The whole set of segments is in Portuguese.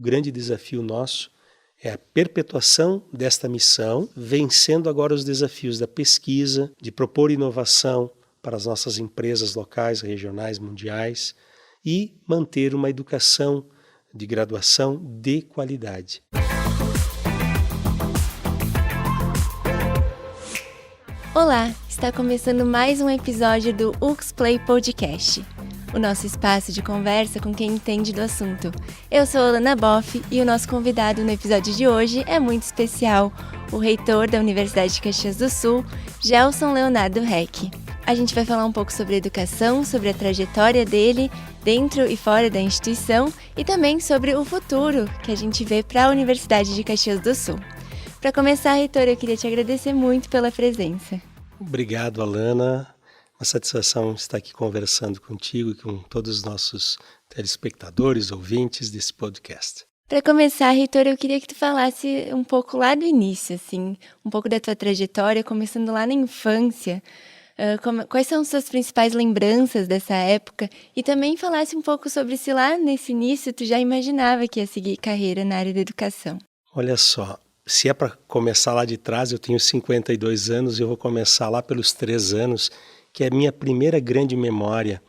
grande desafio nosso é a perpetuação desta missão, vencendo agora os desafios da pesquisa, de propor inovação para as nossas empresas locais, regionais, mundiais e manter uma educação de graduação de qualidade. Olá, está começando mais um episódio do UXPlay Podcast, o nosso espaço de conversa com quem entende do assunto. Eu sou a Alana Boff e o nosso convidado no episódio de hoje é muito especial, o reitor da Universidade de Caxias do Sul, Gelson Leonardo Reck. A gente vai falar um pouco sobre educação, sobre a trajetória dele dentro e fora da instituição e também sobre o futuro que a gente vê para a Universidade de Caxias do Sul. Para começar, reitor, eu queria te agradecer muito pela presença. Obrigado, Alana. Uma satisfação estar aqui conversando contigo e com todos os nossos telespectadores, ouvintes desse podcast. Para começar, reitor, eu queria que tu falasse um pouco lá do início, assim, um pouco da tua trajetória, começando lá na infância. Quais são as suas principais lembranças dessa época? E também falasse um pouco sobre se lá nesse início tu já imaginava que ia seguir carreira na área da educação. Olha só, se é para começar lá de trás, eu tenho 52 anos e eu vou começar lá pelos 3 anos, que é a minha primeira grande memória.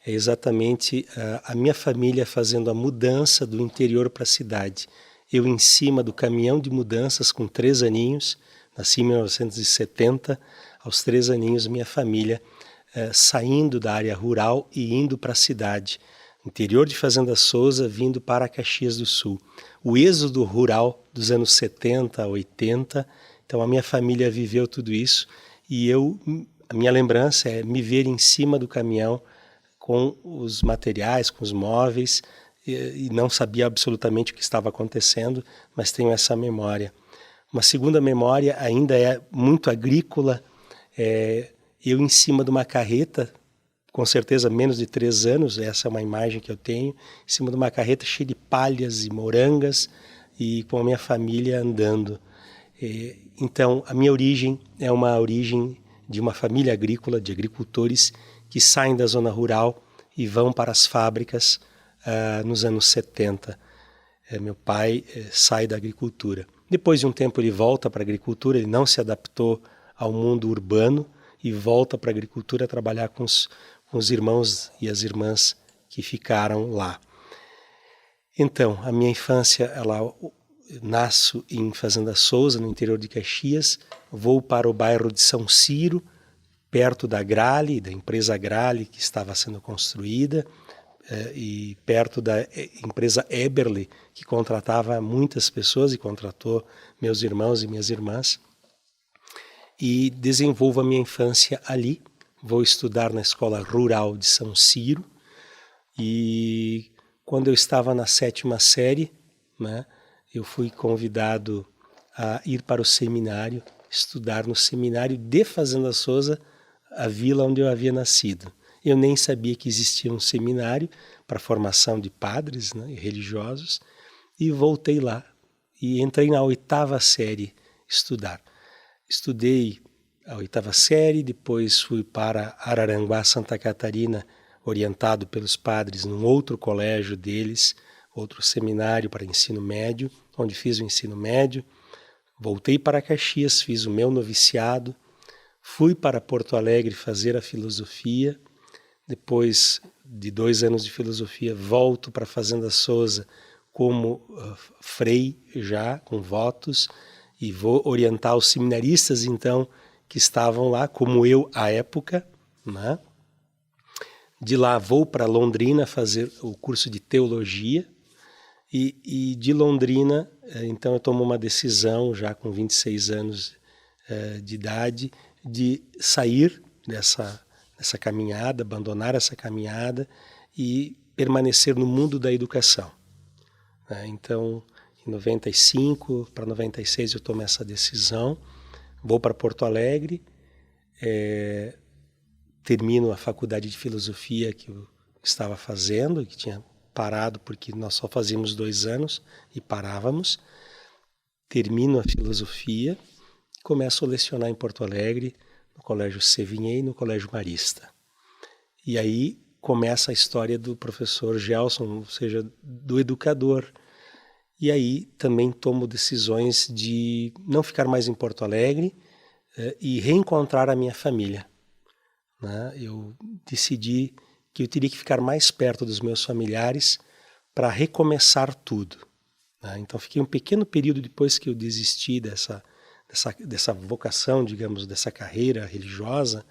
É exatamente a minha família fazendo a mudança do interior para a cidade. Eu em cima do caminhão de mudanças com 3 aninhos, nasci em 1970, aos 3 aninhos minha família saindo da área rural e indo para a cidade. Interior de Fazenda Souza, vindo para Caxias do Sul. O êxodo rural dos anos 70, 80, então a minha família viveu tudo isso e a minha lembrança é me ver em cima do caminhão com os materiais, com os móveis e não sabia absolutamente o que estava acontecendo, mas tenho essa memória. Uma segunda memória ainda é muito agrícola, eu em cima de uma carreta, com certeza menos de 3 anos, essa é uma imagem que eu tenho, em cima de uma carreta cheia de palhas e morangas e com a minha família andando. Então, a minha origem é uma origem de uma família agrícola, de agricultores que saem da zona rural e vão para as fábricas nos anos 70. Meu pai sai da agricultura. Depois de um tempo ele volta para a agricultura, ele não se adaptou ao mundo urbano e volta para a agricultura a trabalhar com os irmãos e as irmãs que ficaram lá. Então, a minha infância, nasço em Fazenda Souza, no interior de Caxias, vou para o bairro de São Ciro, perto da Grale, da empresa Grale que estava sendo construída, e perto da empresa Eberle, que contratava muitas pessoas e contratou meus irmãos e minhas irmãs. E desenvolvo a minha infância ali. Vou estudar na escola rural de São Ciro e quando eu estava na 7ª série, eu fui convidado a ir para o seminário, estudar no seminário de Fazenda Souza, a vila onde eu havia nascido. Eu nem sabia que existia um seminário para formação de padres e religiosos e voltei lá e entrei na 8ª série estudar. Estudei a 8ª série, depois fui para Araranguá, Santa Catarina, orientado pelos padres num outro colégio deles, outro seminário para ensino médio, onde fiz o ensino médio. Voltei para Caxias, fiz o meu noviciado, fui para Porto Alegre fazer a filosofia. Depois de 2 anos de filosofia, volto para a Fazenda Souza como frei já, com votos, e vou orientar os seminaristas, então, que estavam lá, como eu à época. De lá vou para Londrina fazer o curso de teologia e de Londrina, então eu tomo uma decisão, já com 26 anos de idade, de sair dessa caminhada, abandonar essa caminhada e permanecer no mundo da educação. Então, em 95 para 96 eu tomo essa decisão, vou para Porto Alegre, termino a faculdade de filosofia que eu estava fazendo, que tinha parado porque nós só fazíamos 2 anos e parávamos. Termino a filosofia, começo a lecionar em Porto Alegre, no Colégio Sévigné e no Colégio Marista. E aí começa a história do professor Gelson, ou seja, do educador. E aí também tomo decisões de não ficar mais em Porto Alegre e reencontrar a minha família, né? Eu decidi que eu teria que ficar mais perto dos meus familiares para recomeçar tudo, né? Então fiquei um pequeno período depois que eu desisti dessa vocação, digamos, dessa carreira religiosa,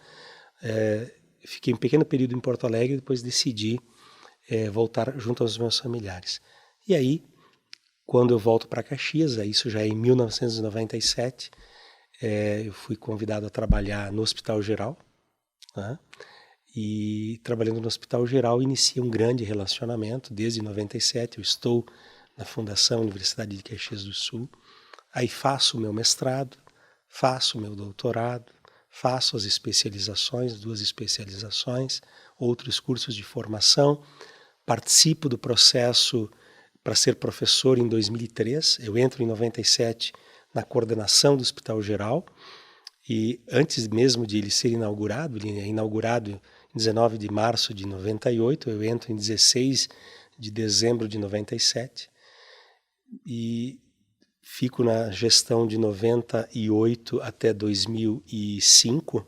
fiquei um pequeno período em Porto Alegre e depois decidi voltar junto aos meus familiares. E aí, quando eu volto para Caxias, isso já é em 1997, eu fui convidado a trabalhar no Hospital Geral, né? E trabalhando no Hospital Geral inicia um grande relacionamento. Desde 97 eu estou na Fundação Universidade de Caxias do Sul. Aí faço o meu mestrado, faço o meu doutorado, faço as especializações, 2 especializações, outros cursos de formação, participo do processo para ser professor em 2003, eu entro em 97 na coordenação do Hospital Geral, e antes mesmo de ele ser inaugurado, ele é inaugurado em 19 de março de 98, eu entro em 16 de dezembro de 97, e fico na gestão de 98 até 2005,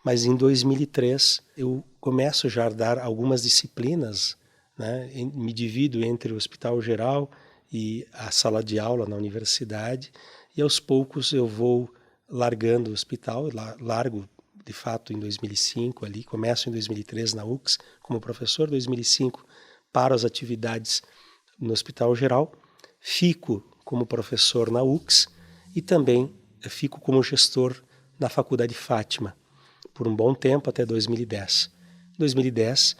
mas em 2003 eu começo já a dar algumas disciplinas, né? Me divido entre o Hospital Geral e a sala de aula na universidade, e aos poucos eu vou largando o hospital, largo de fato em 2005 ali, começo em 2003 na UCS como professor, 2005 paro as atividades no Hospital Geral, fico como professor na UCS e também fico como gestor na Faculdade Fátima por um bom tempo, até 2010. Em 2010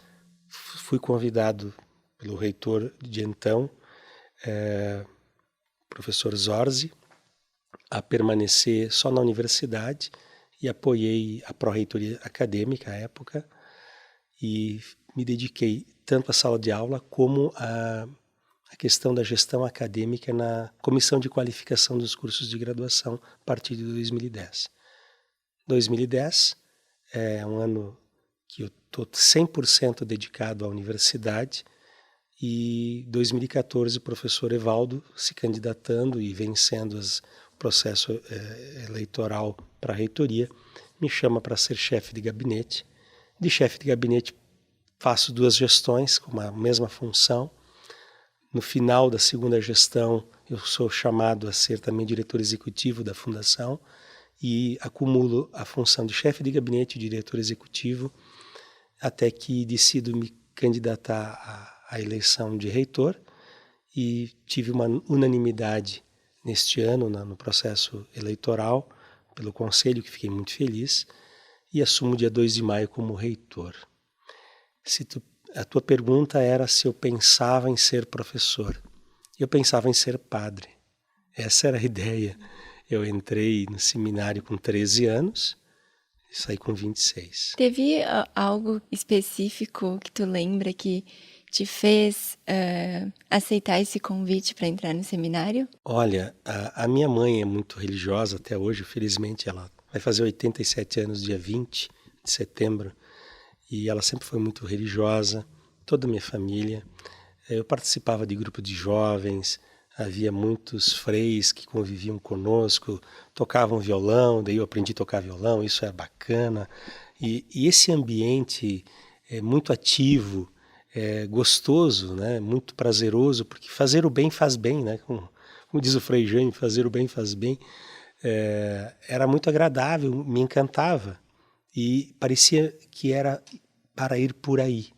fui convidado pelo reitor de então, professor Zorzi, a permanecer só na universidade, e apoiei a pró-reitoria acadêmica à época e me dediquei tanto à sala de aula como à questão da gestão acadêmica na comissão de qualificação dos cursos de graduação a partir de 2010. 2010 é um ano que eu estou 100% dedicado à universidade, e 2014 o professor Evaldo se candidatando e vencendo o processo eleitoral para a reitoria, me chama para ser chefe de gabinete. De chefe de gabinete faço 2 gestões com a mesma função. No final da segunda gestão eu sou chamado a ser também diretor executivo da fundação e acumulo a função de chefe de gabinete e diretor executivo até que decido me candidatar à eleição de reitor, e tive uma unanimidade neste ano no processo eleitoral pelo Conselho, que fiquei muito feliz, e assumo dia 2 de maio como reitor. A tua pergunta era se eu pensava em ser professor. Eu pensava em ser padre. Essa era a ideia. Eu entrei no seminário com 13 anos e saí com 26. Teve algo específico que tu lembra que te fez aceitar esse convite para entrar no seminário? Olha, a minha mãe é muito religiosa até hoje, felizmente ela vai fazer 87 anos dia 20 de setembro, e ela sempre foi muito religiosa, toda a minha família. Eu participava de grupo de jovens, havia muitos freis que conviviam conosco, tocavam violão, daí eu aprendi a tocar violão, isso é bacana. E esse ambiente é muito ativo, gostoso, né? Muito prazeroso, porque fazer o bem faz bem, né? Como diz o Frei Jaime, fazer o bem faz bem. Era muito agradável, me encantava e parecia que era para ir por aí.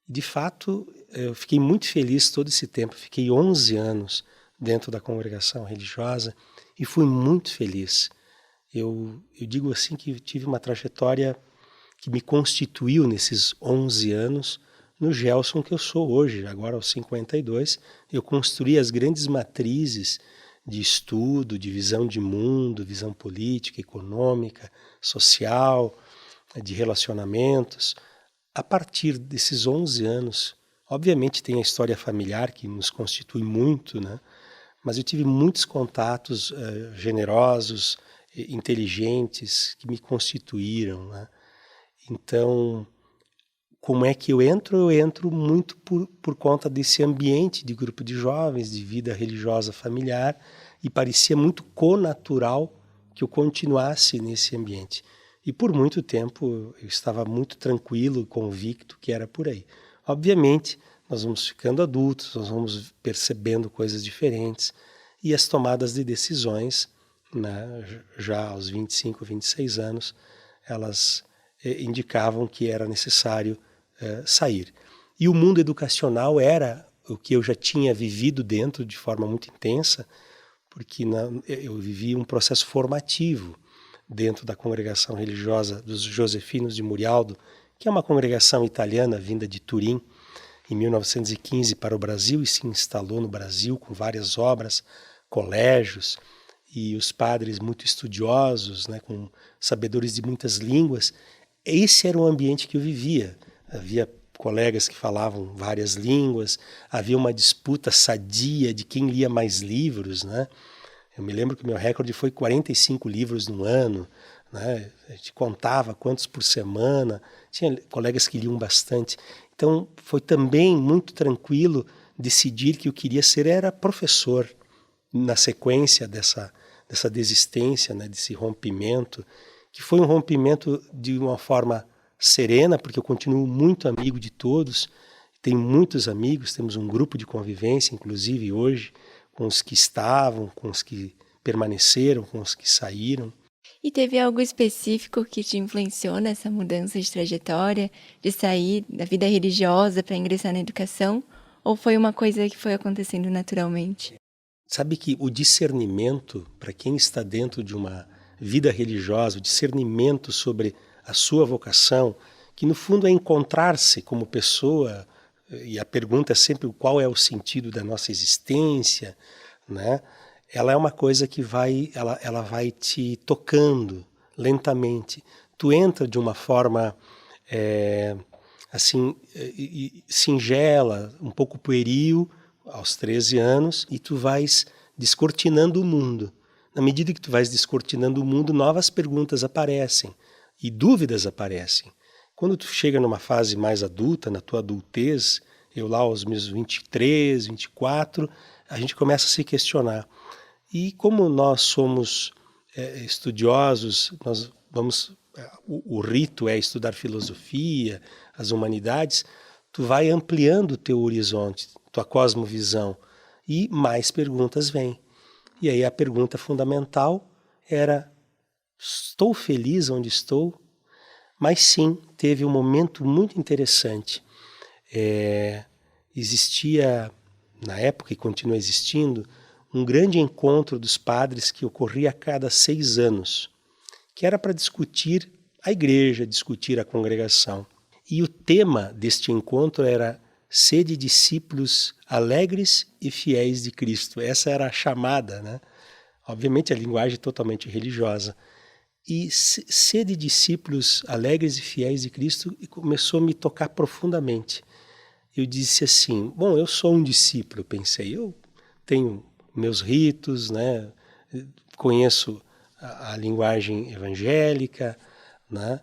De fato, eu fiquei muito feliz todo esse tempo, fiquei 11 anos dentro da congregação religiosa e fui muito feliz. Eu digo assim que eu tive uma trajetória que me constituiu nesses 11 anos no Gelson que eu sou hoje, agora aos 52. Eu construí as grandes matrizes de estudo, de visão de mundo, visão política, econômica, social, de relacionamentos. A partir desses 11 anos, obviamente tem a história familiar que nos constitui muito, né? Mas eu tive muitos contatos generosos, inteligentes, que me constituíram, né? Então, como é que eu entro? Eu entro muito por conta desse ambiente de grupo de jovens, de vida religiosa familiar, e parecia muito connatural que eu continuasse nesse ambiente. E por muito tempo eu estava muito tranquilo, convicto que era por aí. Obviamente, nós vamos ficando adultos, nós vamos percebendo coisas diferentes, e as tomadas de decisões, né, já aos 25, 26 anos, elas indicavam que era necessário sair. E o mundo educacional era o que eu já tinha vivido dentro de forma muito intensa, porque eu vivi um processo formativo dentro da congregação religiosa dos Josefinos de Murialdo, que é uma congregação italiana vinda de Turim, em 1915 para o Brasil, e se instalou no Brasil com várias obras, colégios, e os padres muito estudiosos, né, com sabedores de muitas línguas. Esse era o ambiente que eu vivia. Havia colegas que falavam várias línguas, havia uma disputa sadia de quem lia mais livros, né? Eu me lembro que o meu recorde foi 45 livros no ano, né? A gente contava quantos por semana, tinha colegas que liam bastante. Então foi também muito tranquilo decidir que eu queria ser era professor, na sequência dessa desistência, né? Desse rompimento, que foi um rompimento de uma forma serena, porque eu continuo muito amigo de todos, tenho muitos amigos, temos um grupo de convivência, inclusive hoje, com os que estavam, com os que permaneceram, com os que saíram. E teve algo específico que te influenciou nessa mudança de trajetória, de sair da vida religiosa para ingressar na educação? Ou foi uma coisa que foi acontecendo naturalmente? Sabe que o discernimento, para quem está dentro de uma vida religiosa, o discernimento sobre a sua vocação, que no fundo é encontrar-se como pessoa, e a pergunta é sempre qual é o sentido da nossa existência, né? Ela é uma coisa que ela vai te tocando lentamente. Tu entra de uma forma assim, singela, um pouco pueril, aos 13 anos, e tu vais descortinando o mundo. Na medida que tu vais descortinando o mundo, novas perguntas aparecem e dúvidas aparecem. Quando tu chega numa fase mais adulta, na tua adultez, eu lá aos meus 23, 24, a gente começa a se questionar. E como nós somos estudiosos, nós vamos, o rito é estudar filosofia, as humanidades, tu vai ampliando o teu horizonte, tua cosmovisão, e mais perguntas vêm. E aí a pergunta fundamental era: estou feliz onde estou? Mas sim, teve um momento muito interessante. Existia, na época e continua existindo, um grande encontro dos padres que ocorria a cada 6 anos, que era para discutir a igreja, discutir a congregação. E o tema deste encontro era sede discípulos alegres e fiéis de Cristo. Essa era a chamada, né? Obviamente a linguagem totalmente religiosa. E sede discípulos alegres e fiéis de Cristo começou a me tocar profundamente. Eu disse assim, bom, eu sou um discípulo, eu pensei, eu tenho meus ritos, né? Conheço a linguagem evangélica, né?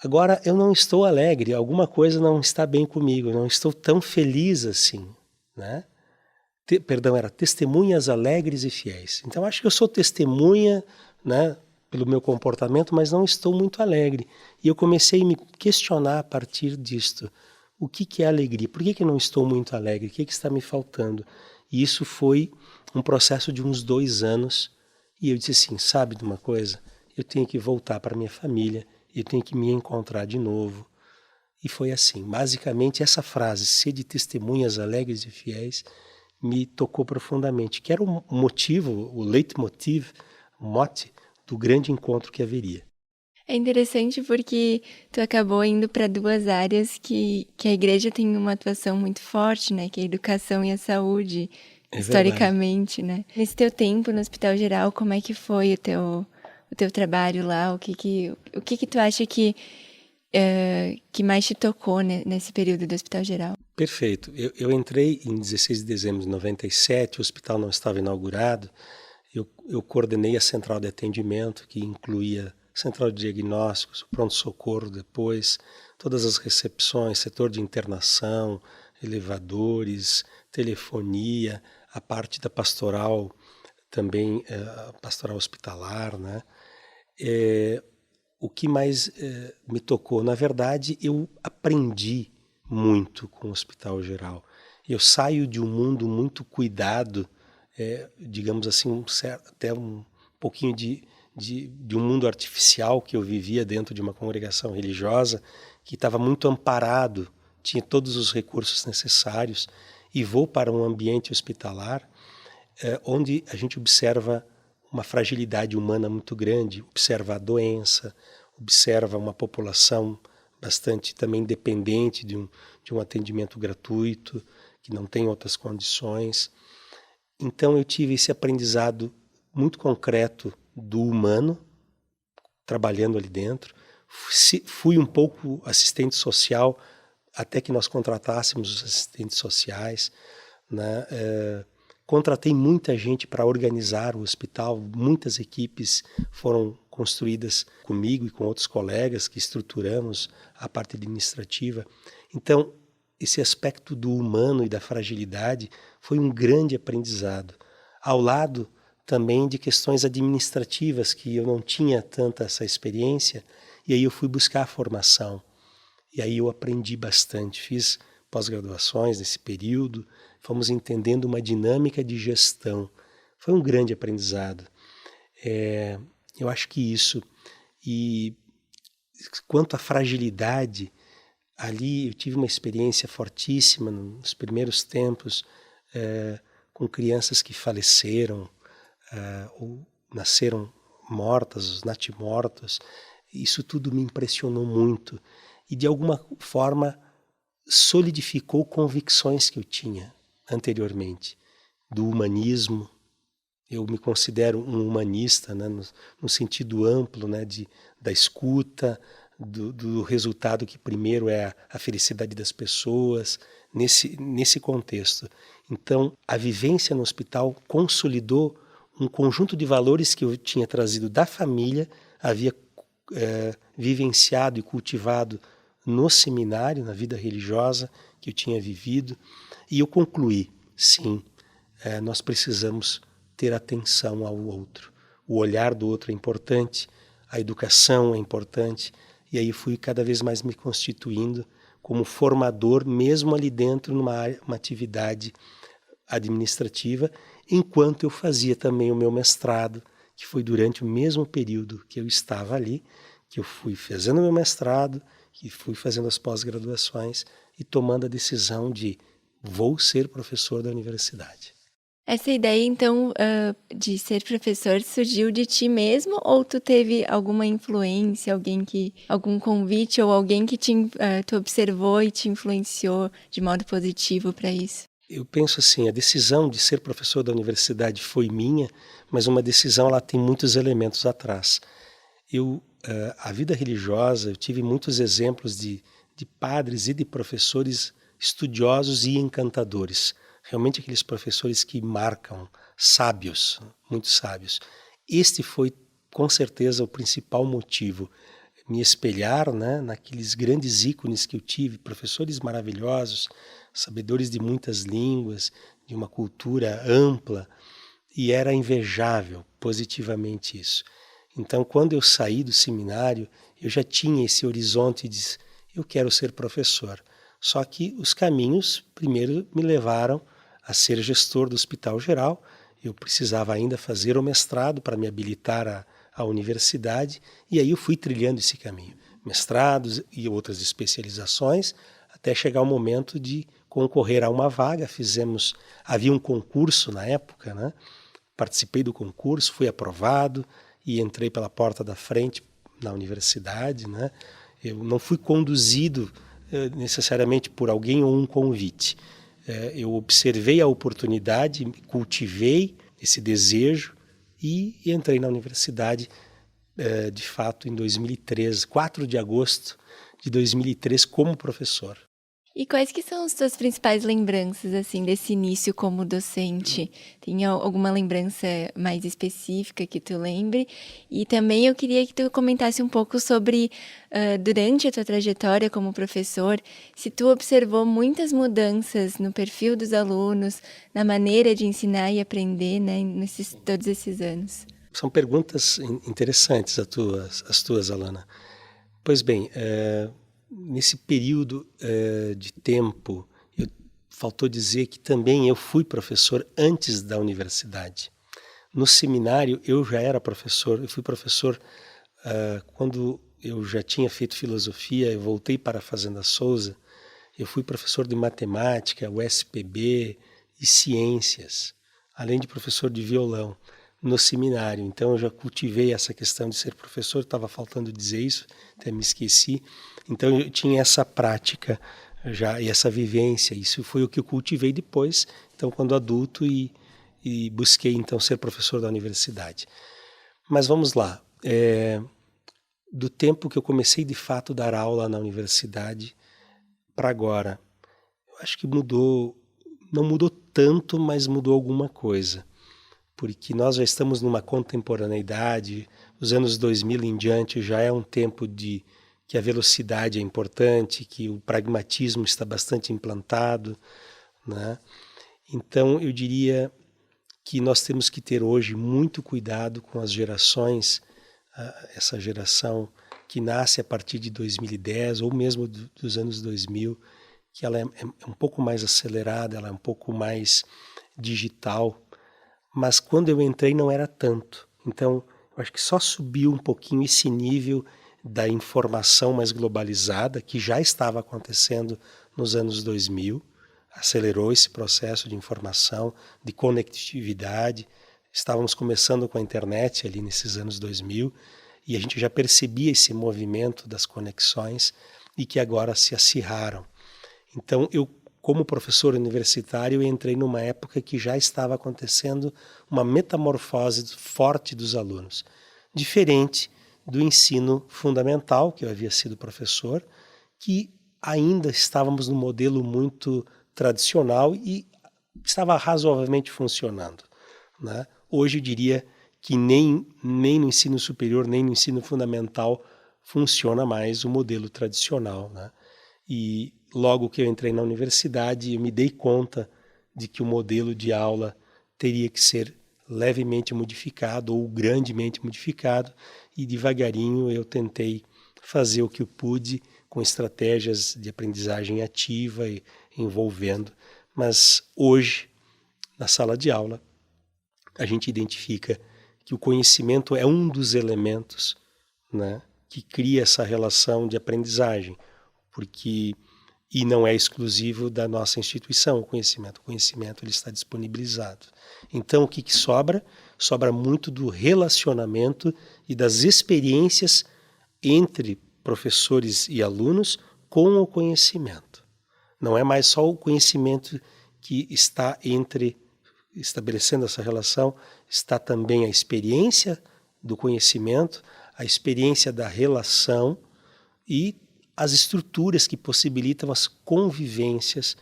Agora eu não estou alegre, alguma coisa não está bem comigo, não estou tão feliz assim, né? Perdão, era testemunhas alegres e fiéis. Então acho que eu sou testemunha, né, pelo meu comportamento, mas não estou muito alegre. E eu comecei a me questionar a partir disto. O que é alegria? Por que eu não estou muito alegre? O que está me faltando? E isso foi um processo de uns 2 anos. E eu disse assim, sabe de uma coisa? Eu tenho que voltar para minha família, eu tenho que me encontrar de novo. E foi assim. Basicamente, essa frase, sede testemunhas alegres e fiéis, me tocou profundamente, que era o motivo, o leitmotiv, o mote do grande encontro que haveria. É interessante porque tu acabou indo para 2 áreas que a igreja tem uma atuação muito forte, né? Que é a educação e a saúde, historicamente, né? Nesse teu tempo no Hospital Geral, como é que foi o teu trabalho lá? O que tu acha que mais te tocou, né, nesse período do Hospital Geral? Perfeito. Eu entrei em 16 de dezembro de 97, o hospital não estava inaugurado. Eu coordenei a central de atendimento, que incluía central de diagnósticos, o pronto-socorro depois, todas as recepções, setor de internação, elevadores, telefonia, a parte da pastoral também, a pastoral hospitalar, né? O que mais me tocou? Na verdade, eu aprendi muito com o Hospital Geral. Eu saio de um mundo muito cuidado, digamos assim, até um pouquinho de um mundo artificial que eu vivia dentro de uma congregação religiosa, que estava muito amparado, tinha todos os recursos necessários, e vou para um ambiente hospitalar onde a gente observa uma fragilidade humana muito grande, observa a doença, observa uma população bastante também dependente de um atendimento gratuito, que não tem outras condições. Então eu tive esse aprendizado muito concreto do humano, trabalhando ali dentro. Fui um pouco assistente social, até que nós contratássemos os assistentes sociais, né? Contratei muita gente para organizar o hospital, muitas equipes foram construídas comigo e com outros colegas que estruturamos a parte administrativa. Então, esse aspecto do humano e da fragilidade foi um grande aprendizado, ao lado também de questões administrativas, que eu não tinha tanta essa experiência, e aí eu fui buscar a formação. E aí eu aprendi bastante, fiz pós-graduações nesse período, fomos entendendo uma dinâmica de gestão. Foi um grande aprendizado. Eu acho que isso. E quanto à fragilidade, ali eu tive uma experiência fortíssima nos primeiros tempos, com crianças que faleceram, ou nasceram mortas, os natimortos. Isso tudo me impressionou muito e de alguma forma solidificou convicções que eu tinha anteriormente, do humanismo. Eu me considero um humanista, né, no sentido amplo, né, da escuta, do resultado que primeiro é a felicidade das pessoas, nesse contexto. Então, a vivência no hospital consolidou um conjunto de valores que eu tinha trazido da família, havia vivenciado e cultivado no seminário, na vida religiosa que eu tinha vivido, e eu concluí, sim, nós precisamos ter atenção ao outro. O olhar do outro é importante, a educação é importante, e aí fui cada vez mais me constituindo como formador, mesmo ali dentro, uma atividade administrativa, enquanto eu fazia também o meu mestrado, que foi durante o mesmo período que eu estava ali, que eu fui fazendo meu mestrado, que fui fazendo as pós-graduações e tomando a decisão de vou ser professor da universidade. Essa ideia, então, de ser professor surgiu de ti mesmo ou tu teve alguma influência, algum convite ou alguém que tu observou e te influenciou de modo positivo para isso? Eu penso assim, a decisão de ser professor da universidade foi minha, mas uma decisão ela tem muitos elementos atrás. A vida religiosa, eu tive muitos exemplos de padres e de professores estudiosos e encantadores. Realmente aqueles professores que marcam, sábios, muito sábios. Este foi, com certeza, o principal motivo. Me espelhar, né, naqueles grandes ícones que eu tive, professores maravilhosos, sabedores de muitas línguas, de uma cultura ampla, e era invejável positivamente isso. Então, quando eu saí do seminário, eu já tinha esse horizonte de eu quero ser professor. Só que os caminhos, primeiro, me levaram a ser gestor do Hospital Geral. Eu precisava ainda fazer o mestrado para me habilitar à universidade, e aí eu fui trilhando esse caminho. Mestrados e outras especializações, até chegar o momento de concorrer a uma vaga. Havia um concurso na época, né? Participei do concurso, fui aprovado e entrei pela porta da frente na universidade, né? Eu não fui conduzido necessariamente por alguém ou um convite. Eu observei a oportunidade, cultivei esse desejo e entrei na universidade, de fato, em 2013, 4 de agosto de 2003, como professor. E quais que são as tuas principais lembranças, assim, desse início como docente? Tem alguma lembrança mais específica que tu lembre? E também eu queria que tu comentasse um pouco sobre, durante a tua trajetória como professor, se tu observou muitas mudanças no perfil dos alunos, na maneira de ensinar e aprender, né, todos esses anos. São perguntas interessantes as tuas, Alana. Pois bem, nesse período de tempo, faltou dizer que também eu fui professor antes da universidade. No seminário eu já era professor, eu fui professor quando eu já tinha feito filosofia, eu voltei para a Fazenda Souza, eu fui professor de matemática, USPB e ciências, além de professor de violão no seminário. Então eu já cultivei essa questão de ser professor, estava faltando dizer isso, até me esqueci. Então eu tinha essa prática já e essa vivência, isso foi o que eu cultivei depois, então quando adulto e busquei então ser professor da universidade. Mas vamos lá, do tempo que eu comecei de fato a dar aula na universidade para agora, eu acho que mudou, não mudou tanto, mas mudou alguma coisa. Porque nós já estamos numa contemporaneidade, os anos 2000 em diante já é um tempo de que a velocidade é importante, que o pragmatismo está bastante implantado, né? Então eu diria que nós temos que ter hoje muito cuidado com as gerações, essa geração que nasce a partir de 2010 ou mesmo dos anos 2000, que ela é um pouco mais acelerada, ela é um pouco mais digital, mas quando eu entrei não era tanto. Então, eu acho que só subiu um pouquinho esse nível da informação mais globalizada, que já estava acontecendo nos anos 2000, acelerou esse processo de informação, de conectividade. Estávamos começando com a internet ali nesses anos 2000, e a gente já percebia esse movimento das conexões e que agora se acirraram. Então, eu, como professor universitário, entrei numa época que já estava acontecendo uma metamorfose forte dos alunos, diferente do ensino fundamental, que eu havia sido professor, que ainda estávamos num modelo muito tradicional e estava razoavelmente funcionando, né? Hoje eu diria que nem no ensino superior, nem no ensino fundamental funciona mais o modelo tradicional, né? E logo que eu entrei na universidade, eu me dei conta de que o modelo de aula teria que ser levemente modificado ou grandemente modificado, e devagarinho eu tentei fazer o que eu pude com estratégias de aprendizagem ativa e envolvendo. Mas hoje, na sala de aula, a gente identifica que o conhecimento é um dos elementos, né, que cria essa relação de aprendizagem, e não é exclusivo da nossa instituição o conhecimento ele está disponibilizado. Então o que sobra? Sobra muito do relacionamento e das experiências entre professores e alunos com o conhecimento. Não é mais só o conhecimento que está estabelecendo essa relação, está também a experiência do conhecimento, a experiência da relação e as estruturas que possibilitam as convivências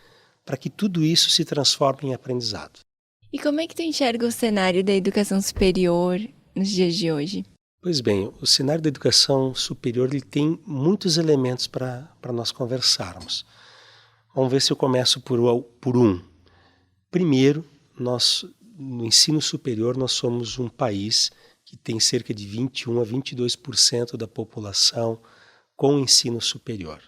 para que tudo isso se transforme em aprendizado. E como é que tu enxerga o cenário da educação superior nos dias de hoje? Pois bem, o cenário da educação superior ele tem muitos elementos para nós conversarmos. Vamos ver se eu começo por um. Primeiro, no ensino superior, nós somos um país que tem cerca de 21 a 22% da população com ensino superior,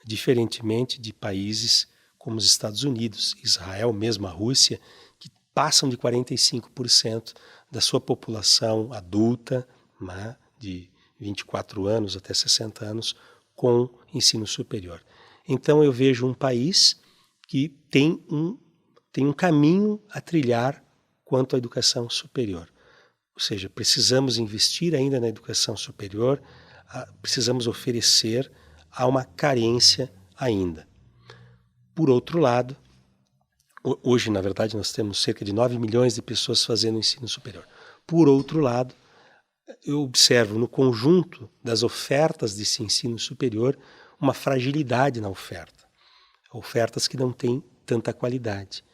diferentemente de países como os Estados Unidos, Israel, mesmo a Rússia, que passam de 45% da sua população adulta, né, de 24 anos até 60 anos, com ensino superior. Então eu vejo um país que tem um caminho a trilhar quanto à educação superior. Ou seja, precisamos investir ainda na educação superior, precisamos oferecer, há uma carência ainda. Por outro lado, hoje, na verdade, nós temos cerca de 9 milhões de pessoas fazendo ensino superior. Por outro lado, eu observo no conjunto das ofertas desse ensino superior uma fragilidade na oferta. ofertas que não têm tanta qualidade,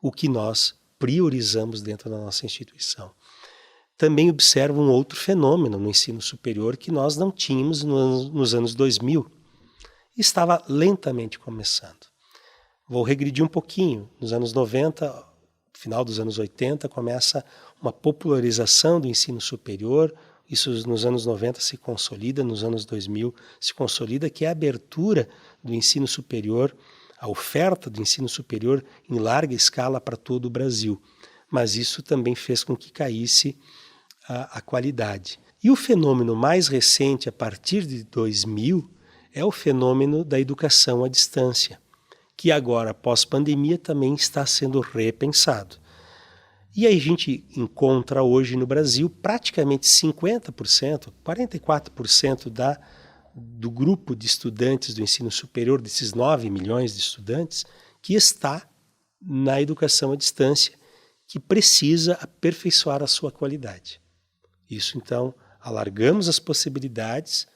o que nós priorizamos dentro da nossa instituição. Também observo um outro fenômeno no ensino superior que nós não tínhamos nos anos 2000. Estava lentamente começando. Vou regredir um pouquinho. Nos anos 90, final dos anos 80, começa uma popularização do ensino superior. Isso nos anos 90 se consolida, nos anos 2000 se consolida, que é a abertura do ensino superior, a oferta do ensino superior em larga escala para todo o Brasil. Mas isso também fez com que caísse a qualidade. E o fenômeno mais recente, a partir de 2000, é o fenômeno da educação à distância, que agora, pós-pandemia, também está sendo repensado. E aí a gente encontra hoje no Brasil praticamente 50%, 44% do grupo de estudantes do ensino superior, desses 9 milhões de estudantes, que está na educação à distância, que precisa aperfeiçoar a sua qualidade. Isso, então, alargamos as possibilidades,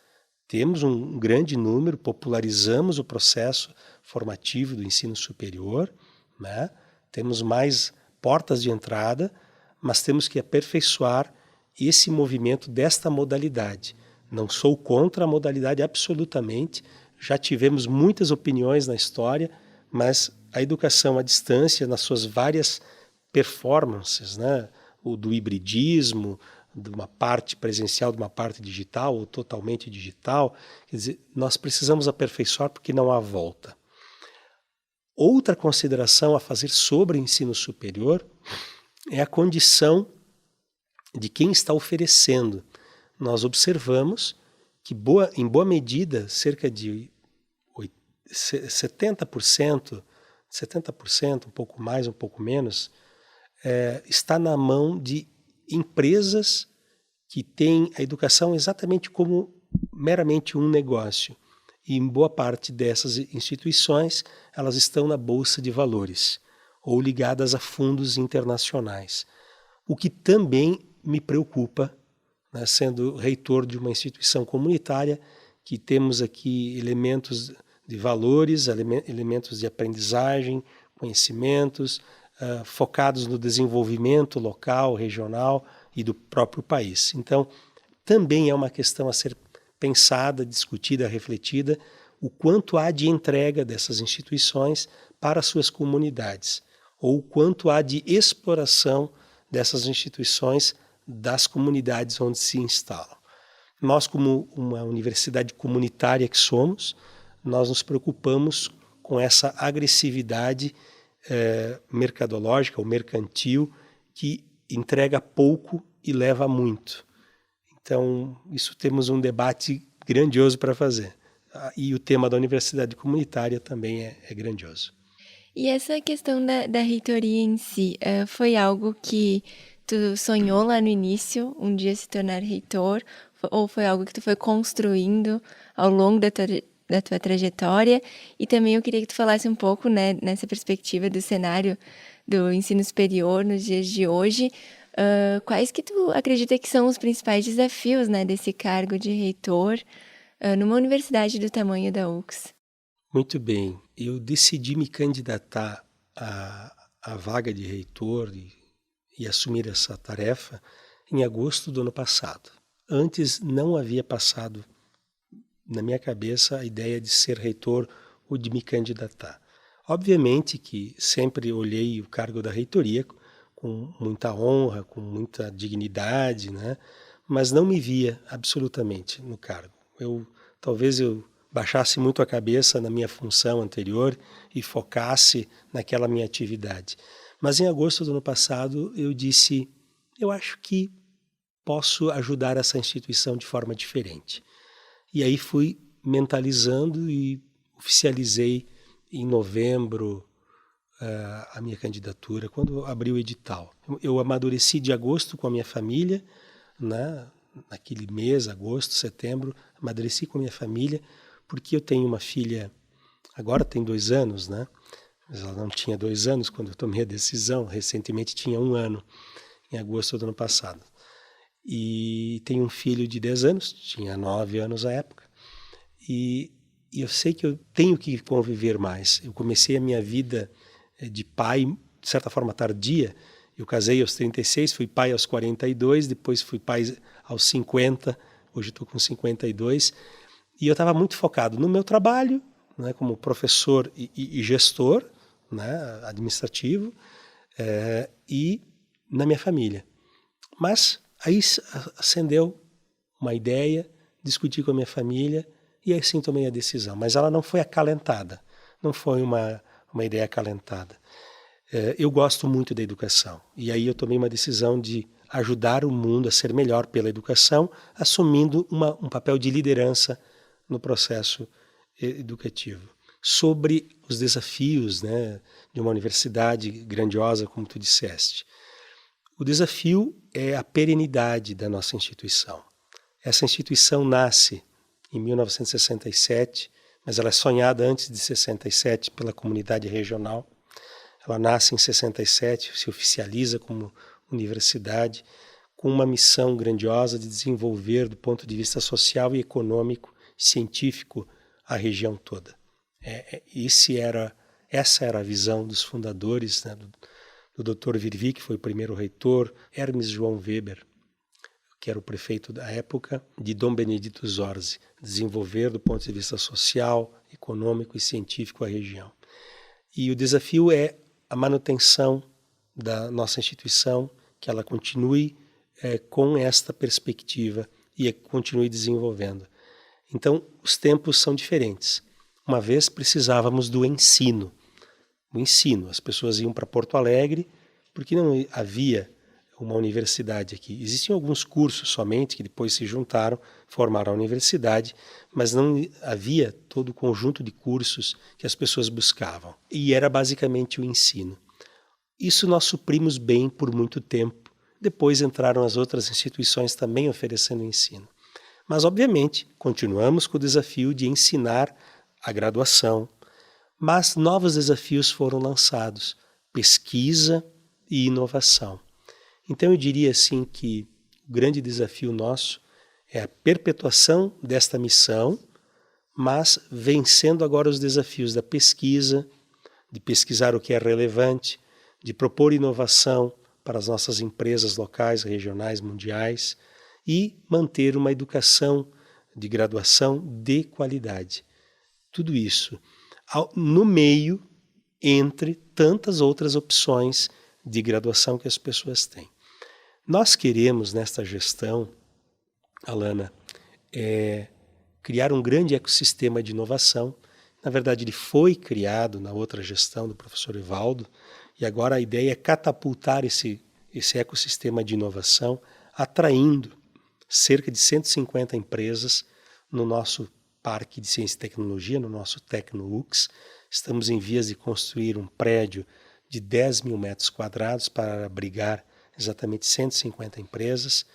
temos um grande número, popularizamos o processo formativo do ensino superior, né? Temos mais portas de entrada, mas temos que aperfeiçoar esse movimento desta modalidade. Não sou contra a modalidade absolutamente, já tivemos muitas opiniões na história, mas a educação à distância, nas suas várias performances, né? O do hibridismo, de uma parte presencial, de uma parte digital, ou totalmente digital, quer dizer, nós precisamos aperfeiçoar porque não há volta. Outra consideração a fazer sobre o ensino superior é a condição de quem está oferecendo. Nós observamos que, em boa medida, cerca de 70%, um pouco mais, um pouco menos, está na mão de empresas que têm a educação exatamente como meramente um negócio. E em boa parte dessas instituições, elas estão na Bolsa de Valores ou ligadas a fundos internacionais. O que também me preocupa, né, sendo reitor de uma instituição comunitária, que temos aqui elementos de valores, elementos de aprendizagem, conhecimentos, focados no desenvolvimento local, regional e do próprio país. Então, também é uma questão a ser pensada, discutida, refletida, o quanto há de entrega dessas instituições para suas comunidades, ou o quanto há de exploração dessas instituições das comunidades onde se instalam. Nós, como uma universidade comunitária que somos, nós nos preocupamos com essa agressividade mercadológica ou mercantil que entrega pouco e leva muito. Então, isso temos um debate grandioso para fazer. E o tema da universidade comunitária também é grandioso. E essa questão da reitoria em si, foi algo que tu sonhou lá no início, um dia se tornar reitor, ou foi algo que tu foi construindo ao longo da tua trajetória? E também eu queria que tu falasse um pouco, né, nessa perspectiva do cenário do ensino superior nos dias de hoje, quais que tu acredita que são os principais desafios, né, desse cargo de reitor numa universidade do tamanho da UX? Muito bem. Eu decidi me candidatar à vaga de reitor e assumir essa tarefa em agosto do ano passado. Antes não havia passado na minha cabeça a ideia de ser reitor ou de me candidatar. Obviamente que sempre olhei o cargo da reitoria com muita honra, com muita dignidade, né? Mas não me via absolutamente no cargo. Talvez eu baixasse muito a cabeça na minha função anterior e focasse naquela minha atividade. Mas em agosto do ano passado eu disse, eu acho que posso ajudar essa instituição de forma diferente. E aí fui mentalizando e oficializei em novembro a minha candidatura, quando abri o edital. Eu amadureci de agosto com a minha família, né? Naquele mês, agosto, setembro, amadureci com a minha família, porque eu tenho uma filha, agora tem 2 anos, né? Mas ela não tinha 2 anos quando eu tomei a decisão, recentemente tinha 1 ano, em agosto do ano passado. E tenho um filho de 10 anos, tinha 9 anos à época, e eu sei que eu tenho que conviver mais. Eu comecei a minha vida de pai, de certa forma tardia. Eu casei aos 36, fui pai aos 42, depois fui pai aos 50, hoje estou com 52. E eu estava muito focado no meu trabalho, né, como professor e gestor, né, administrativo, e na minha família. Mas aí acendeu uma ideia, discuti com a minha família e assim tomei a decisão. Mas ela não foi acalentada, não foi uma ideia acalentada. Eu gosto muito da educação e aí eu tomei uma decisão de ajudar o mundo a ser melhor pela educação, assumindo um papel de liderança no processo educativo. Sobre os desafios, né, de uma universidade grandiosa, como tu disseste. O desafio é a perenidade da nossa instituição. Essa instituição nasce em 1967, mas ela é sonhada antes de 67 pela comunidade regional. Ela nasce em 67, se oficializa como universidade, com uma missão grandiosa de desenvolver, do ponto de vista social e econômico, científico, a região toda. Essa era a visão dos fundadores, né, do Dr. Virvi, que foi o primeiro reitor, Hermes João Weber, que era o prefeito da época, de Dom Benedito Zorzi, desenvolver do ponto de vista social, econômico e científico a região. E o desafio é a manutenção da nossa instituição, que ela continue com esta perspectiva e continue desenvolvendo. Então, os tempos são diferentes. Uma vez precisávamos do ensino. O ensino, as pessoas iam para Porto Alegre porque não havia uma universidade aqui. Existiam alguns cursos somente que depois se juntaram, formaram a universidade, mas não havia todo o conjunto de cursos que as pessoas buscavam. E era basicamente o ensino. Isso nós suprimos bem por muito tempo. Depois entraram as outras instituições também oferecendo ensino. Mas, obviamente, continuamos com o desafio de ensinar a graduação, mas novos desafios foram lançados, pesquisa e inovação. Então eu diria assim que o grande desafio nosso é a perpetuação desta missão, mas vencendo agora os desafios da pesquisa, de pesquisar o que é relevante, de propor inovação para as nossas empresas locais, regionais, mundiais e manter uma educação de graduação de qualidade. Tudo isso no meio, entre tantas outras opções de graduação que as pessoas têm. Nós queremos, nesta gestão, Alana, criar um grande ecossistema de inovação. Na verdade, ele foi criado na outra gestão do professor Evaldo, e agora a ideia é catapultar esse ecossistema de inovação, atraindo cerca de 150 empresas no nosso Parque de Ciência e Tecnologia, no nosso TecnoUX. Estamos em vias de construir um prédio de 10 mil metros quadrados para abrigar exatamente 150 empresas.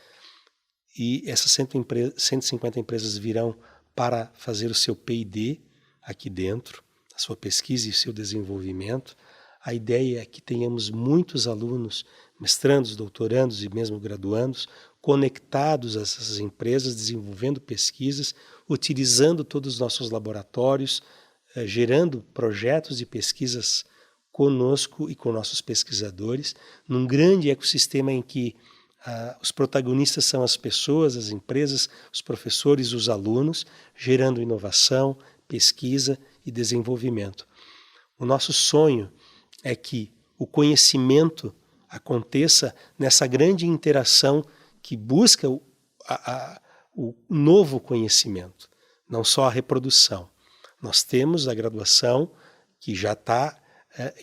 E essas 150 empresas virão para fazer o seu P&D aqui dentro, a sua pesquisa e o seu desenvolvimento. A ideia é que tenhamos muitos alunos, mestrandos, doutorandos e mesmo graduandos, conectados a essas empresas, desenvolvendo pesquisas, utilizando todos os nossos laboratórios, gerando projetos de pesquisas conosco e com nossos pesquisadores, num grande ecossistema em que os protagonistas são as pessoas, as empresas, os professores, os alunos, gerando inovação, pesquisa e desenvolvimento. O nosso sonho é que o conhecimento aconteça nessa grande interação que busca o novo conhecimento, não só a reprodução. Nós temos a graduação que já está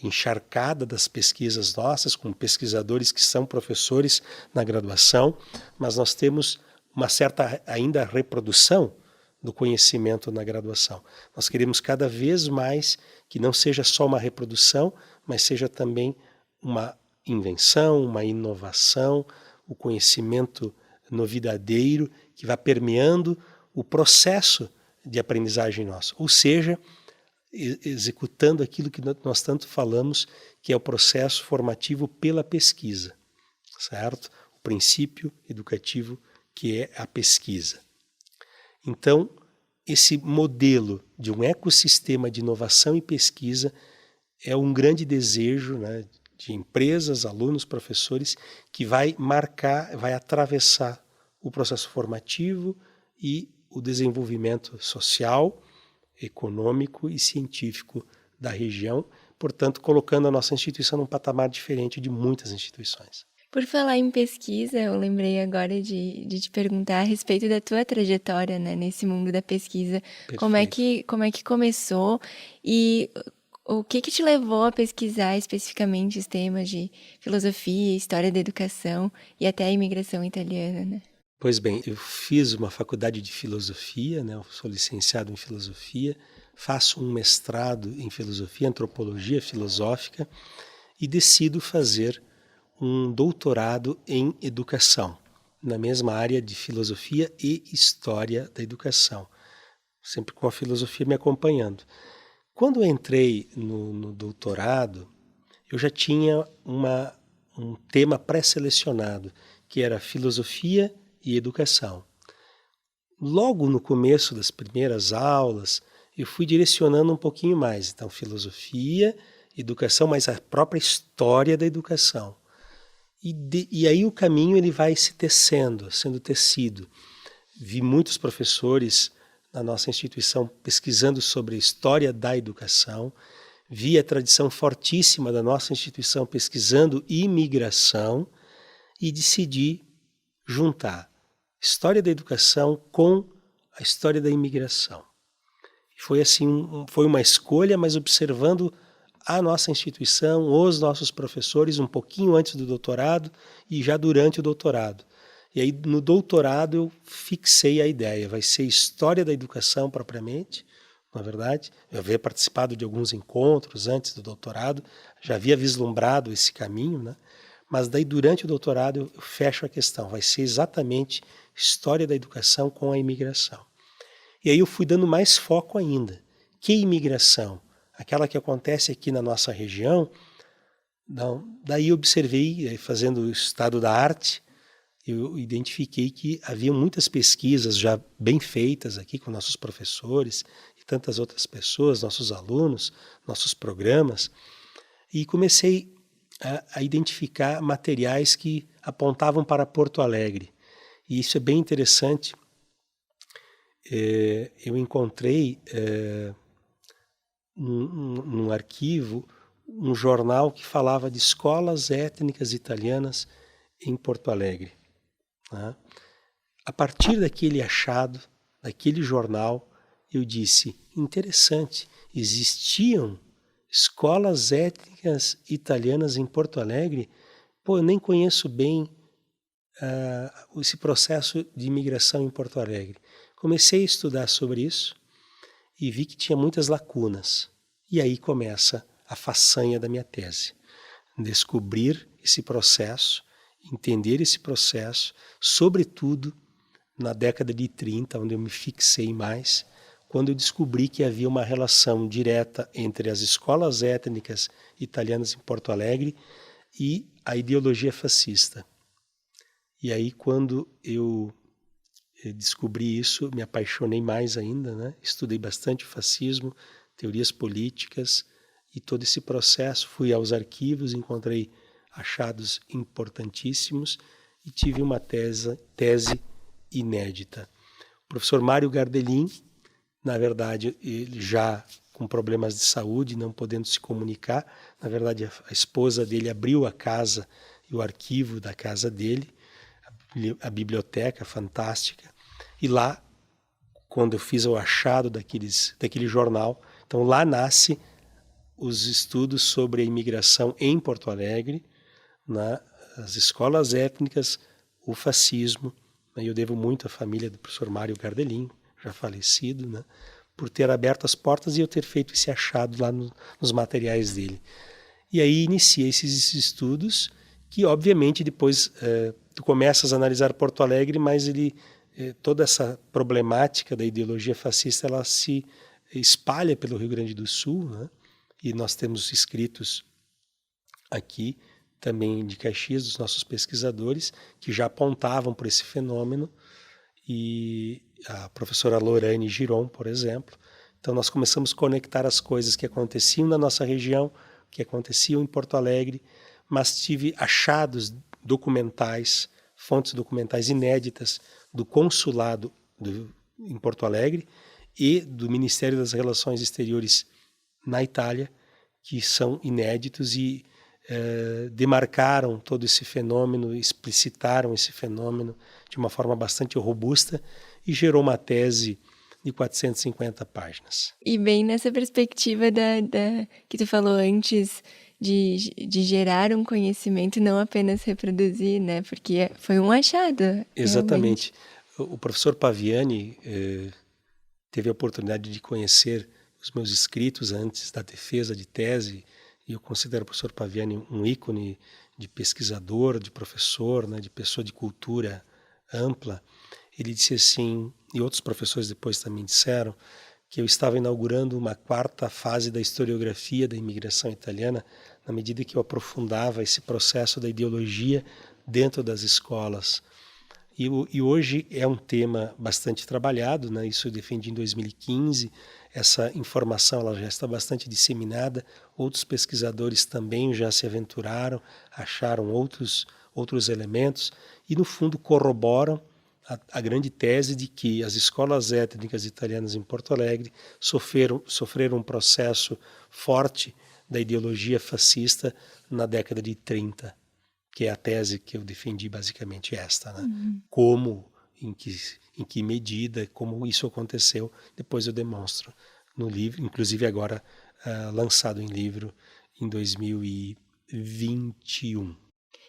encharcada das pesquisas nossas, com pesquisadores que são professores na graduação, mas nós temos uma certa ainda reprodução do conhecimento na graduação. Nós queremos cada vez mais que não seja só uma reprodução, mas seja também uma invenção, uma inovação, o conhecimento novidadeiro que vai permeando o processo de aprendizagem nosso. Ou seja, executando aquilo que nós tanto falamos, que é o processo formativo pela pesquisa, certo? O princípio educativo que é a pesquisa. Então, esse modelo de um ecossistema de inovação e pesquisa é um grande desejo, né, de empresas, alunos, professores, que vai marcar, vai atravessar o processo formativo e o desenvolvimento social, econômico e científico da região, portanto, colocando a nossa instituição num patamar diferente de muitas instituições. Por falar em pesquisa, eu lembrei agora de te perguntar a respeito da tua trajetória, né, nesse mundo da pesquisa. Perfeito. Como é que começou e o que te levou a pesquisar especificamente os temas de filosofia, história da educação e até a imigração italiana, né? Pois bem, eu fiz uma faculdade de filosofia, né? Eu sou licenciado em filosofia, faço um mestrado em filosofia, antropologia filosófica e decido fazer um doutorado em educação, na mesma área de filosofia e história da educação, sempre com a filosofia me acompanhando. Quando eu entrei no doutorado, eu já tinha um tema pré-selecionado, que era filosofia e educação. Logo no começo das primeiras aulas, eu fui direcionando um pouquinho mais. Então, filosofia, educação, mas a própria história da educação. E aí o caminho ele vai se tecendo, sendo tecido. Vi muitos professores na nossa instituição pesquisando sobre a história da educação, vi a tradição fortíssima da nossa instituição pesquisando imigração e decidi juntar história da educação com a história da imigração. Foi assim, foi uma escolha, mas observando a nossa instituição, os nossos professores, um pouquinho antes do doutorado e já durante o doutorado. E aí, no doutorado, eu fixei a ideia, vai ser história da educação propriamente, na verdade. Eu havia participado de alguns encontros antes do doutorado, já havia vislumbrado esse caminho, né? Mas daí, durante o doutorado, eu fecho a questão, vai ser exatamente história da educação com a imigração. E aí eu fui dando mais foco ainda. Que imigração? Aquela que acontece aqui na nossa região? Não. Daí eu observei, fazendo o estado da arte, eu identifiquei que havia muitas pesquisas já bem feitas aqui com nossos professores e tantas outras pessoas, nossos alunos, nossos programas, e comecei a identificar materiais que apontavam para Porto Alegre. E isso é bem interessante. Eu encontrei num arquivo um jornal que falava de escolas étnicas italianas em Porto Alegre. Né? A partir daquele achado, daquele jornal, eu disse, interessante, existiam escolas étnicas italianas em Porto Alegre? Pô, eu nem conheço bem esse processo de imigração em Porto Alegre. Comecei a estudar sobre isso e vi que tinha muitas lacunas. E aí começa a façanha da minha tese. Descobrir esse processo, entender esse processo, sobretudo na década de 30, onde eu me fixei mais, quando eu descobri que havia uma relação direta entre as escolas étnicas italianas em Porto Alegre e a ideologia fascista. E aí, quando eu descobri isso, me apaixonei mais ainda, né? Estudei bastante o fascismo, teorias políticas e todo esse processo. Fui aos arquivos, encontrei achados importantíssimos e tive uma tese inédita. O professor Mário Gardelin, na verdade, ele já com problemas de saúde, não podendo se comunicar, na verdade a esposa dele abriu a casa e o arquivo da casa dele, a biblioteca fantástica, e lá, quando eu fiz o achado daquele jornal, então lá nasce os estudos sobre a imigração em Porto Alegre, né, as escolas étnicas, o fascismo, né, eu devo muito à família do professor Mário Gardelin, já falecido, né, por ter aberto as portas e eu ter feito esse achado lá nos materiais dele. E aí iniciei esses estudos que, obviamente, depois tu começas a analisar Porto Alegre, mas toda essa problemática da ideologia fascista ela se espalha pelo Rio Grande do Sul, né? E nós temos escritos aqui também de Caxias dos nossos pesquisadores que já apontavam por esse fenômeno e a professora Lorane Giron, por exemplo. Então nós começamos a conectar as coisas que aconteciam na nossa região, que aconteciam em Porto Alegre, mas tive achados documentais, fontes documentais inéditas do consulado em Porto Alegre e do Ministério das Relações Exteriores na Itália, que são inéditos e demarcaram todo esse fenômeno, explicitaram esse fenômeno de uma forma bastante robusta e gerou uma tese de 450 páginas. E bem nessa perspectiva que tu falou antes, de gerar um conhecimento, não apenas reproduzir, né? Porque foi um achado. Exatamente. Realmente. O professor Paviani teve a oportunidade de conhecer os meus escritos antes da defesa de tese, e eu considero o professor Paviani um ícone de pesquisador, de professor, né, de pessoa de cultura ampla. Ele disse assim, e outros professores depois também disseram, que eu estava inaugurando uma quarta fase da historiografia da imigração italiana, na medida que eu aprofundava esse processo da ideologia dentro das escolas. E hoje é um tema bastante trabalhado, né? Isso eu defendi em 2015, essa informação ela já está bastante disseminada, outros pesquisadores também já se aventuraram, acharam outros elementos e no fundo corroboram a grande tese de que as escolas étnicas italianas em Porto Alegre sofreram um processo forte da ideologia fascista na década de 30, que é a tese que eu defendi basicamente esta, né? Como, em que medida, como isso aconteceu, depois eu demonstro no livro, inclusive agora lançado em livro em 2021.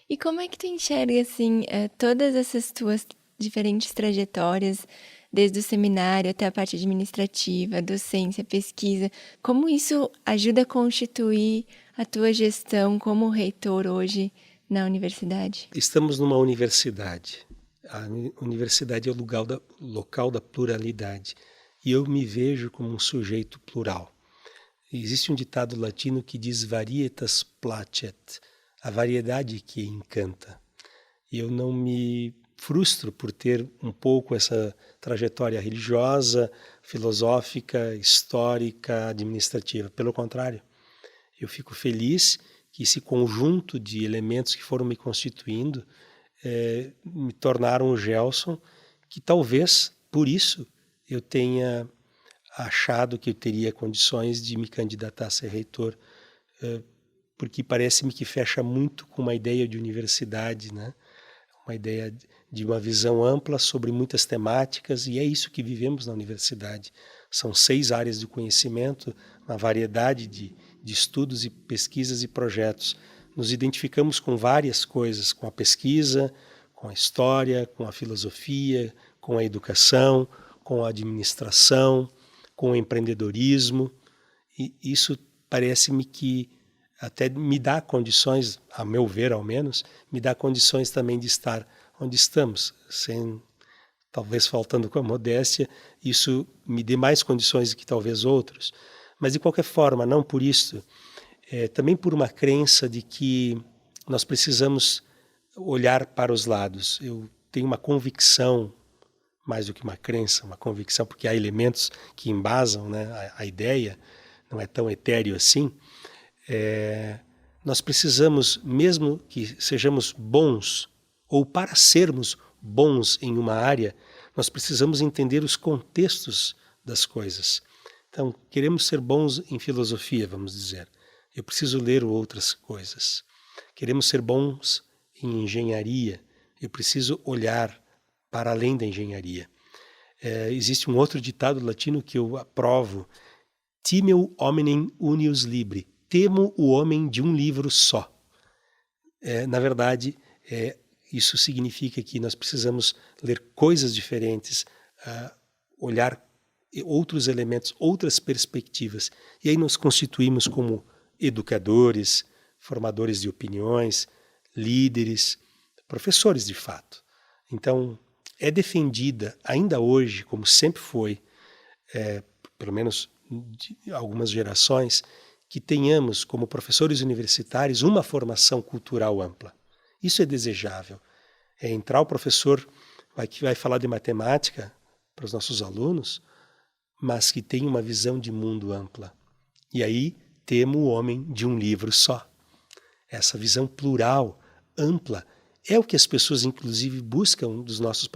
E como é que tu enxerga, assim, todas essas tuas diferentes trajetórias, desde o seminário até a parte administrativa, docência, pesquisa, como isso ajuda a constituir a tua gestão como reitor hoje na universidade? Estamos numa universidade. A universidade é o local da pluralidade. E eu me vejo como um sujeito plural. Existe um ditado latino que diz varietas placet, a variedade que encanta. E eu não me frustro por ter um pouco essa trajetória religiosa, filosófica, histórica, administrativa. Pelo contrário, eu fico feliz que esse conjunto de elementos que foram me constituindo me tornaram o Gelson, que talvez, por isso, eu tenha achado que eu teria condições de me candidatar a ser reitor, porque parece-me que fecha muito com uma ideia de universidade, né? Uma ideia de uma visão ampla sobre muitas temáticas, e é isso que vivemos na universidade. São 6 áreas de conhecimento, uma variedade de estudos e pesquisas e projetos. Nos identificamos com várias coisas, com a pesquisa, com a história, com a filosofia, com a educação, com a administração, com o empreendedorismo. E isso parece-me que até me dá condições, a meu ver ao menos, me dá condições também de estar onde estamos, talvez faltando com a modéstia, isso me dê mais condições que talvez outros. Mas de qualquer forma, não por isso, também por uma crença de que nós precisamos olhar para os lados. Eu tenho uma convicção, mais do que uma crença, uma convicção, porque há elementos que embasam, né, a ideia, não é tão etéreo assim. Nós precisamos, mesmo que sejamos bons, ou para sermos bons em uma área, nós precisamos entender os contextos das coisas. Então, queremos ser bons em filosofia, vamos dizer. Eu preciso ler outras coisas. Queremos ser bons em engenharia. Eu preciso olhar para além da engenharia. Existe um outro ditado latino que eu aprovo. Timeo hominem unius libri. Temo o homem de um livro só. Na verdade, isso significa que nós precisamos ler coisas diferentes, olhar outros elementos, outras perspectivas. E aí nos constituímos como educadores, formadores de opiniões, líderes, professores de fato. Então, é defendida ainda hoje, como sempre foi, pelo menos de algumas gerações, que tenhamos como professores universitários uma formação cultural ampla. Isso é desejável. Entrar o professor que vai falar de matemática, para os nossos alunos, mas que tenha uma visão de mundo ampla. E aí temo o homem de um livro só. Essa visão plural, ampla, é o que as pessoas, inclusive, buscam dos nossos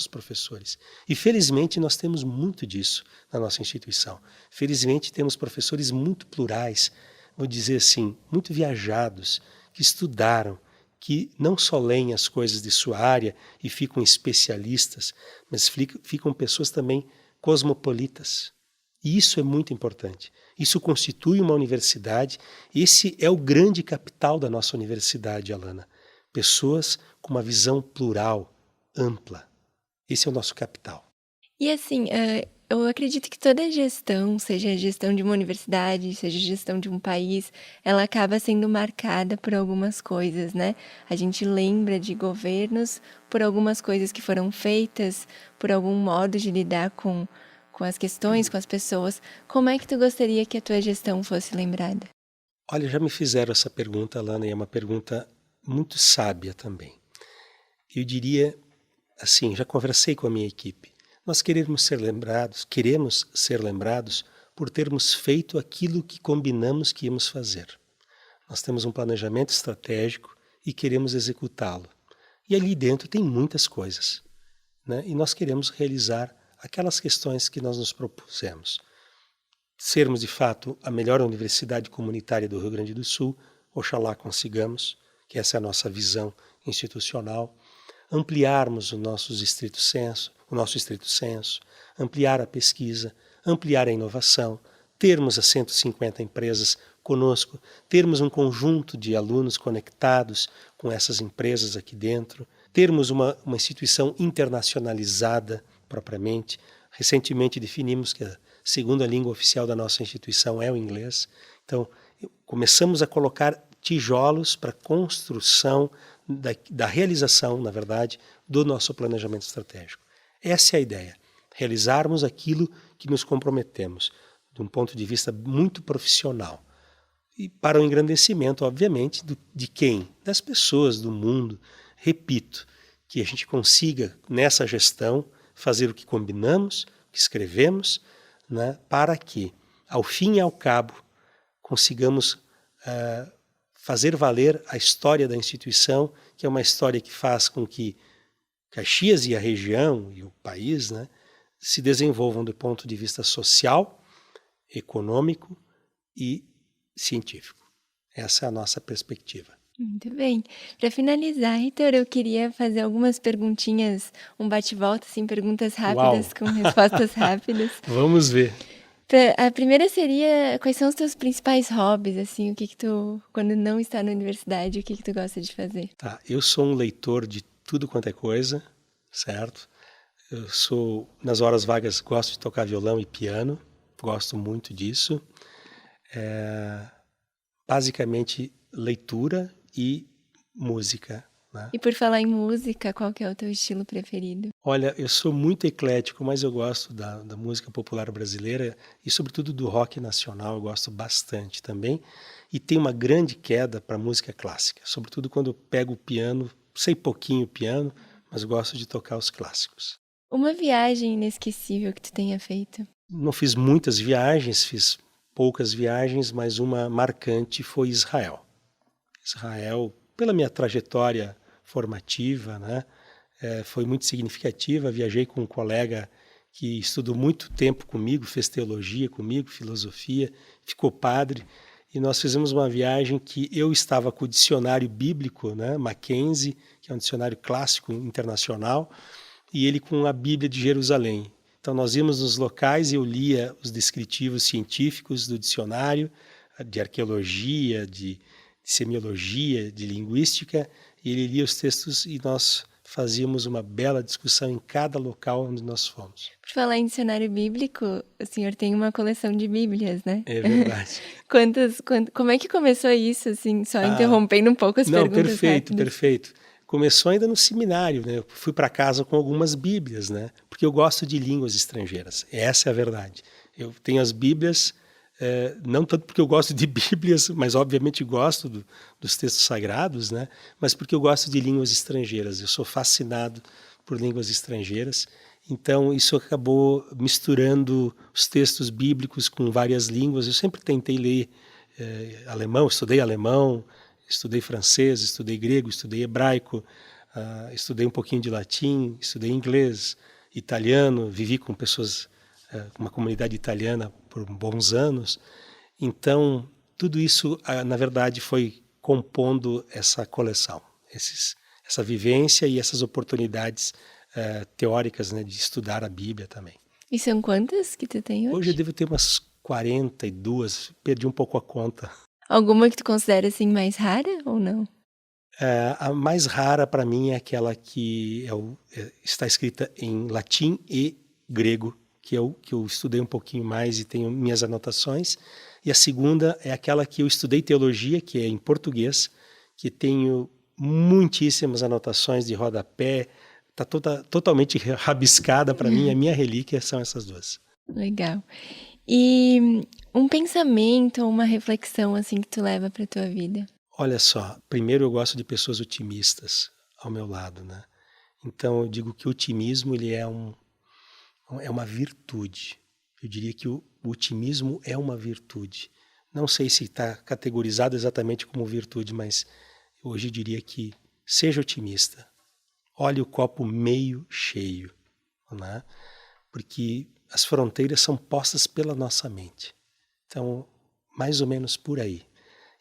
professores. E, felizmente, nós temos muito disso na nossa instituição. Felizmente, temos professores muito plurais, vou dizer assim, muito viajados, que estudaram, que não só leem as coisas de sua área e ficam especialistas, mas ficam pessoas também cosmopolitas. E isso é muito importante. Isso constitui uma universidade. Esse é o grande capital da nossa universidade, Alana. Pessoas com uma visão plural, ampla. Esse é o nosso capital. E assim, eu acredito que toda gestão, seja a gestão de uma universidade, seja a gestão de um país, ela acaba sendo marcada por algumas coisas, né? A gente lembra de governos por algumas coisas que foram feitas, por algum modo de lidar com as questões, com as pessoas. Como é que tu gostaria que a tua gestão fosse lembrada? Olha, já me fizeram essa pergunta, Alana, e é uma pergunta muito sábia também. Eu diria assim, já conversei com a minha equipe. Nós queremos ser lembrados por termos feito aquilo que combinamos que íamos fazer. Nós temos um planejamento estratégico e queremos executá-lo. E ali dentro tem muitas coisas, né? E nós queremos realizar aquelas questões que nós nos propusemos. Sermos, de fato, a melhor universidade comunitária do Rio Grande do Sul, oxalá consigamos, que essa é a nossa visão institucional, ampliarmos o nosso estrito senso, ampliar a pesquisa, ampliar a inovação, termos as 150 empresas conosco, termos um conjunto de alunos conectados com essas empresas aqui dentro, termos uma instituição internacionalizada propriamente. Recentemente definimos que a segunda língua oficial da nossa instituição é o inglês. Então, começamos a colocar tijolos para a construção da realização, na verdade, do nosso planejamento estratégico. Essa é a ideia, realizarmos aquilo que nos comprometemos, de um ponto de vista muito profissional. E para o engrandecimento, obviamente, de quem? Das pessoas, do mundo. Repito, que a gente consiga, nessa gestão, fazer o que combinamos, o que escrevemos, né, para que, ao fim e ao cabo, consigamos fazer valer a história da instituição, que é uma história que faz com que Caxias e a região e o país, né, se desenvolvam do ponto de vista social, econômico e científico. Essa é a nossa perspectiva. Muito bem. Para finalizar, Heitor, eu queria fazer algumas perguntinhas, um bate-volta, assim, perguntas rápidas. Uau. Com respostas rápidas. Vamos ver. A primeira seria, quais são os teus principais hobbies, assim, o que tu, quando não está na universidade, o que tu gosta de fazer? Tá, eu sou um leitor de tudo quanto é coisa, certo? Eu sou, nas horas vagas, gosto de tocar violão e piano, gosto muito disso. Basicamente, leitura e música, né? E por falar em música, qual que é o teu estilo preferido? Olha, eu sou muito eclético, mas eu gosto da música popular brasileira e sobretudo do rock nacional, eu gosto bastante também. E tenho uma grande queda para música clássica, sobretudo quando eu pego o piano, sei pouquinho piano, mas gosto de tocar os clássicos. Uma viagem inesquecível que tu tenha feito? Não fiz muitas viagens, fiz poucas viagens, mas uma marcante foi Israel. Israel, pela minha trajetória formativa, né, foi muito significativa. Viajei com um colega que estudou muito tempo comigo, fez teologia comigo, filosofia, ficou padre, e nós fizemos uma viagem que eu estava com o dicionário bíblico, né, Mackenzie, que é um dicionário clássico internacional, e ele com a Bíblia de Jerusalém. Então nós íamos nos locais e eu lia os descritivos científicos do dicionário, de arqueologia, de semiologia, de linguística, e ele lia os textos e nós fazíamos uma bela discussão em cada local onde nós fomos. Por falar em dicionário bíblico, o senhor tem uma coleção de bíblias, né? É verdade. Como é que começou isso, assim, só interrompendo um pouco as perguntas? Não, perfeito. Começou ainda no seminário, né? Eu fui para casa com algumas bíblias, né? Porque eu gosto de línguas estrangeiras, essa é a verdade. Eu tenho as bíblias, não tanto porque eu gosto de bíblias, mas obviamente gosto dos textos sagrados, né? Mas porque eu gosto de línguas estrangeiras. Eu sou fascinado por línguas estrangeiras Então, isso acabou misturando os textos bíblicos com várias línguas. Eu sempre tentei ler alemão, estudei francês, estudei grego, estudei hebraico, estudei um pouquinho de latim, estudei inglês, italiano, vivi com pessoas, uma comunidade italiana por bons anos. Então, tudo isso, na verdade, foi compondo essa coleção, essa vivência e essas oportunidades teóricas, né, de estudar a Bíblia também. E são quantas que tu tem hoje? Hoje eu devo ter umas 42, perdi um pouco a conta. Alguma que tu considera assim mais rara ou não? A mais rara para mim é aquela que está escrita em latim e grego, que eu estudei um pouquinho mais e tenho minhas anotações. E a segunda é aquela que eu estudei teologia, que é em português, que tenho muitíssimas anotações de rodapé, está totalmente rabiscada para mim, a minha relíquia são essas duas. Legal. E um pensamento ou uma reflexão assim que tu leva para tua vida? Olha só, primeiro eu gosto de pessoas otimistas ao meu lado, né? Então eu digo que o otimismo ele é uma virtude. Eu diria que o otimismo é uma virtude. Não sei se está categorizado exatamente como virtude, mas hoje eu diria que seja otimista. Olhe o copo meio cheio, né? Porque as fronteiras são postas pela nossa mente. Então, mais ou menos por aí.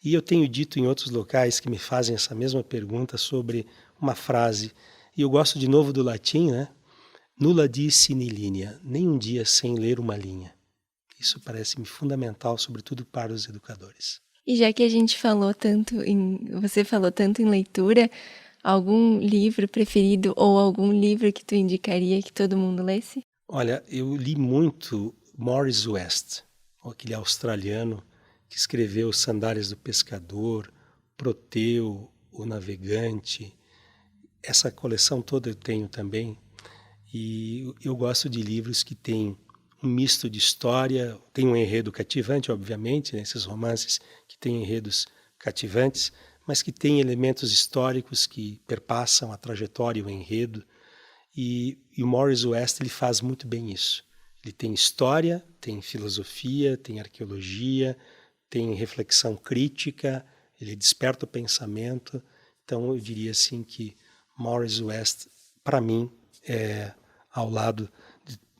E eu tenho dito em outros locais que me fazem essa mesma pergunta sobre uma frase, e eu gosto de novo do latim, né? Nulla di sine linea, nem um dia sem ler uma linha. Isso parece-me fundamental, sobretudo para os educadores. E já que a gente você falou tanto em leitura, algum livro preferido ou algum livro que tu indicaria que todo mundo lesse? Olha, eu li muito Morris West, aquele australiano que escreveu Sandálias do Pescador, Proteu, O Navegante. Essa coleção toda eu tenho também. E eu gosto de livros que têm um misto de história, tem um enredo cativante, obviamente, né, esses romances que têm enredos cativantes, mas que têm elementos históricos que perpassam a trajetória e o enredo. E o Morris West ele faz muito bem isso. Ele tem história, tem filosofia, tem arqueologia, tem reflexão crítica, ele desperta o pensamento. Então eu diria assim que Morris West, para mim, ao lado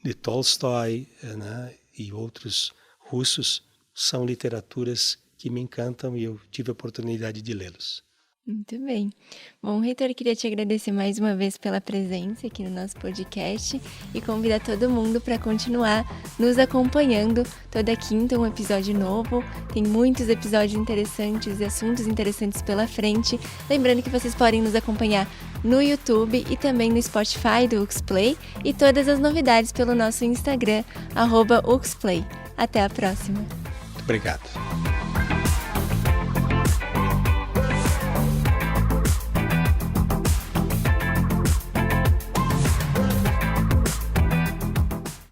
de Tolstói, né, e outros russos, são literaturas que me encantam e eu tive a oportunidade de lê-los. Muito bem. Bom, Heitor, queria te agradecer mais uma vez pela presença aqui no nosso podcast e convidar todo mundo para continuar nos acompanhando. Toda quinta um episódio novo. Tem muitos episódios interessantes e assuntos interessantes pela frente. Lembrando que vocês podem nos acompanhar no YouTube e também no Spotify do UXPlay e todas as novidades pelo nosso Instagram, @UXPlay. Até a próxima. Muito obrigado.